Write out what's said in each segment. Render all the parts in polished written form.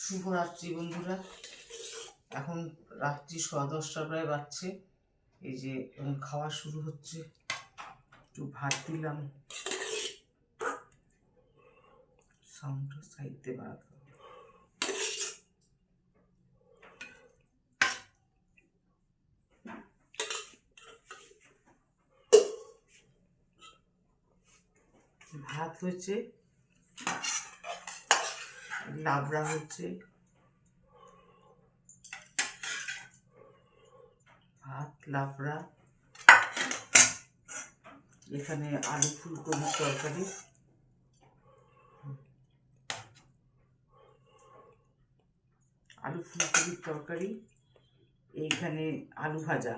শুভরাত্রি বন্ধুরা। এখন রাত্রি 10:15 প্রায় বাজছে। এই যে এখন খাওয়া শুরু হচ্ছে। একটু ভাত দিলাম, সাউন্ডটা সাইডে বাড়াতে হবে। ভাত হয়েছে, লাবড়া হচ্ছে, ভাত লাবড়া, এখানে আলু ফুলকপির তরকারি, এইখানে আলু ভাজা,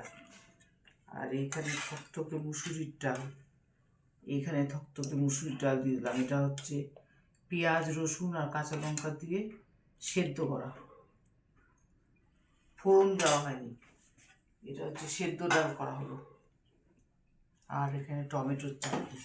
আর এইখানে থকথকে মুসুরির ডাল। এইখানে থকথকে মুসুরির ডাল দিয়ে দিলাম। এটা হচ্ছে পেঁয়াজ রসুন আর কাঁচা লঙ্কা দিয়ে সেদ্ধ করা, ফোড়ন দেওয়া হয়নি। এটা হচ্ছে সেদ্ধ ডাল করা হলো। আর এখানে টমেটোর চাটনি।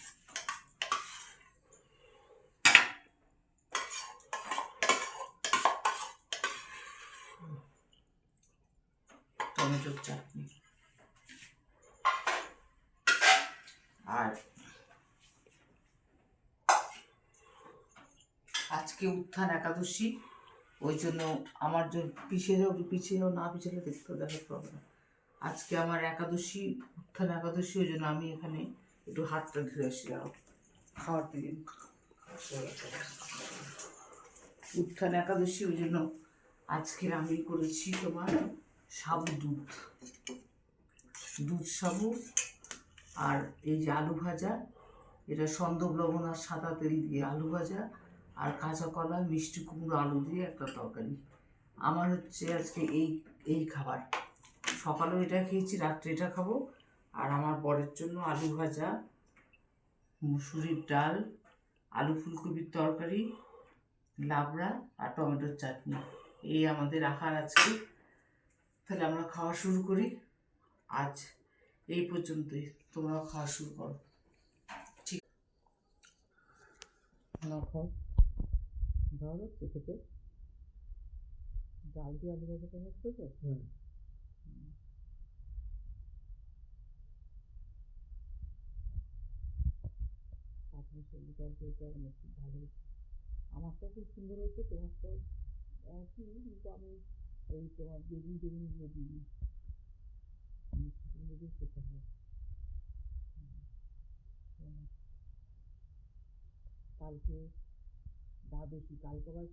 আর আজকে উত্থান একাদশী, ওই জন্য আমার জন্য পিছিয়ে যাও না পিছালে দেখতে দেখার প্রবলেম। আজকে আমার একাদশী, উত্থান একাদশী, ওই জন্য আমি এখানে একটু হাতটা ধুয়ে আসি। খাওয়ার দিকে উত্থান একাদশী, ওই জন্য আজকে আমি করেছি তোমার সাবু দুধ সাবু, আর এই যে আলু ভাজা, এটা সন্দব লবণ আর সাদা তেল দিয়ে আলু ভাজা, আর কাঁচা কলা মিষ্টি কুমড়ো আলু দিয়ে একটা তরকারি। আমার হচ্ছে আজকে এই খাবার। সকালেও এটা খেয়েছি, রাত্রে এটা খাবো। আর আমার বরের জন্য আলু ভাজা, মুসুরির ডাল, আলু ফুলকপির তরকারি, লাবড়া আর টমেটোর চাটনি। এই আমাদের আহার আজকে। তাহলে আমরা খাওয়া শুরু করি। আজ এই পর্যন্তই, তোমরাও খাওয়া শুরু করো। ঠিক না, খাও, ভালো খেতে। ডাল দিয়ে আলু ভাজা হচ্ছে তো। আপনি সবজি তরকারি এটা খুব ভালো হয়েছে। আমারটাও খুব সুন্দর হয়েছে, তোমারটাও একই, কিন্তু আমি ওই তোমার বেগুন দিয়ে দিই, মিষ্টি কুমড়ো দিয়ে খেতে হয়। কালকে দ্বাদশী, কালকে আবার